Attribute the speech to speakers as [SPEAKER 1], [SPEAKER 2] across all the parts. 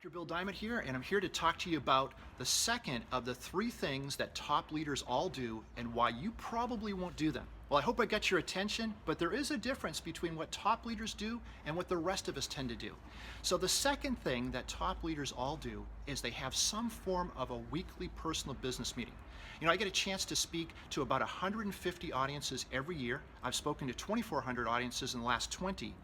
[SPEAKER 1] Dr. Bill Diamond here, and I'm here to talk to you about the second of the three things that top leaders all do and why you probably won't do them. Well, I hope I got your attention, but there is a difference between what top leaders do and what the rest of us tend to do. So the second thing that top leaders all do is they have some form of a weekly personal business meeting. You know, I get a chance to speak to about 150 audiences every year. I've spoken to 2,400 audiences in the last 20.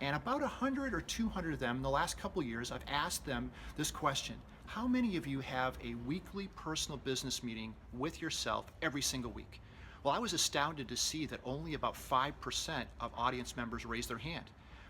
[SPEAKER 1] And about 100 or 200 of them in the last couple of years, I've asked them this question: how many of you have a weekly personal business meeting with yourself every single week? Well, I was astounded to see that only about 5% of audience members raised their hand.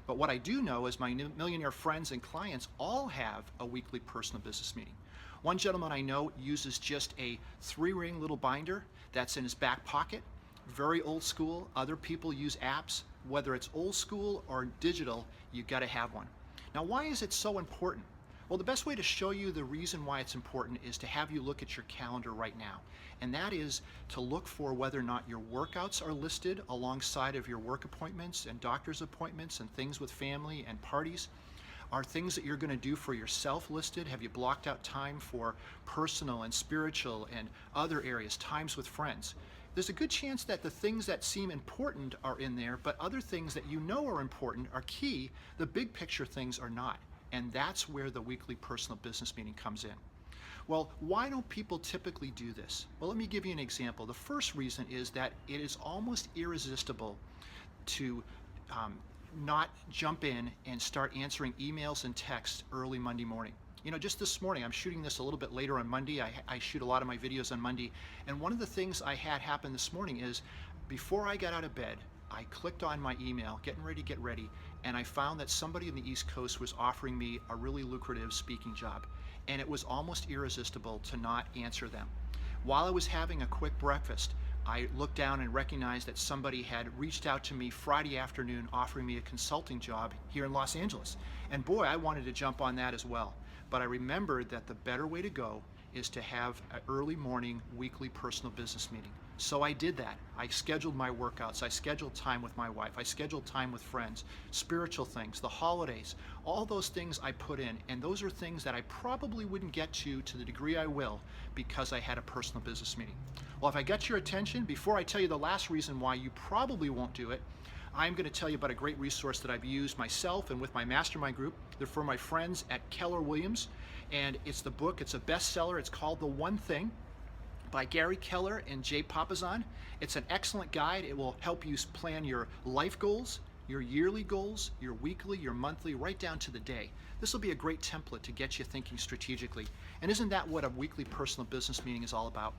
[SPEAKER 1] But what I do know is my millionaire friends and clients all have a weekly personal business meeting. One gentleman I know uses just a 3-ring little binder that's in his back pocket. Very old school. Other people use apps. Whether it's old school or digital, you got to have one. Now, why is it so important? Well, the best way to show you the reason why it's important is to have you look at your calendar right now. And that is to look for whether or not your workouts are listed alongside of your work appointments and doctor's appointments and things with family and parties. Are things that you're going to do for yourself listed? Have you blocked out time for personal and spiritual and other areas, times with friends? There's a good chance that the things that seem important are in there, but other things that you know are important are key. The big picture things are not. And that's where the weekly personal business meeting comes in. Well, why don't people typically do this? Well, let me give you an example. The first reason is that it is almost irresistible to not jump in and start answering emails and texts early Monday morning. You know, just this morning, I'm shooting this a little bit later on Monday. I shoot a lot of my videos on Monday. And one of the things I had happen this morning is before I got out of bed, I clicked on my email, getting ready to get ready, and I found that somebody in the East Coast was offering me a really lucrative speaking job. And it was almost irresistible to not answer them. While I was having a quick breakfast, I looked down and recognized that somebody had reached out to me Friday afternoon offering me a consulting job here in Los Angeles. And boy, I wanted to jump on that as well. But I remembered that the better way to go is to have an early morning weekly personal business meeting. So I did that. I scheduled my workouts. I scheduled time with my wife. I scheduled time with friends, spiritual things, the holidays, all those things I put in. And those are things that I probably wouldn't get to the degree I will because I had a personal business meeting. Well, if I got your attention, before I tell you the last reason why you probably won't do it, I'm going to tell you about a great resource that I've used myself and with my mastermind group. They're for my friends at Keller Williams, and it's the book. It's a bestseller. It's called The One Thing by Gary Keller and Jay Papasan. It's an excellent guide. It will help you plan your life goals, your yearly goals, your weekly, your monthly, right down to the day. This will be a great template to get you thinking strategically. And isn't that what a weekly personal business meeting is all about?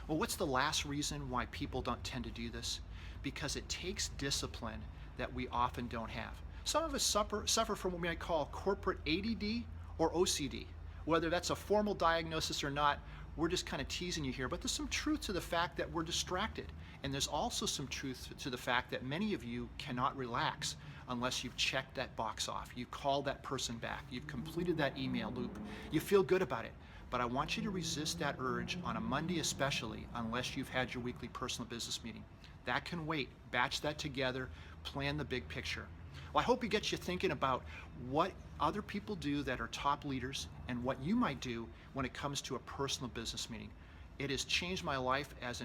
[SPEAKER 1] Well, what's the last reason why people don't tend to do this? Because it takes discipline that we often don't have. Some of us suffer from what we might call corporate ADD or OCD. Whether that's a formal diagnosis or not, we're just kind of teasing you here, but there's some truth to the fact that we're distracted. And there's also some truth to the fact that many of you cannot relax unless you've checked that box off. You've called that person back. You've completed that email loop. You feel good about it. But I want you to resist that urge on a Monday especially unless you've had your weekly personal business meeting. That can wait. Batch that together. Plan the big picture. Well, I hope it gets you thinking about what other people do that are top leaders and what you might do when it comes to a personal business meeting. It has changed my life as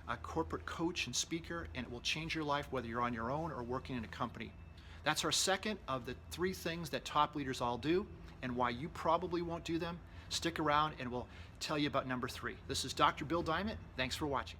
[SPEAKER 1] a corporate coach and speaker, and it will change your life whether you're on your own or working in a company. That's our second of the three things that top leaders all do and why you probably won't do them. Stick around and we'll tell you about number 3. This is Dr. Bill Diamond. Thanks for watching.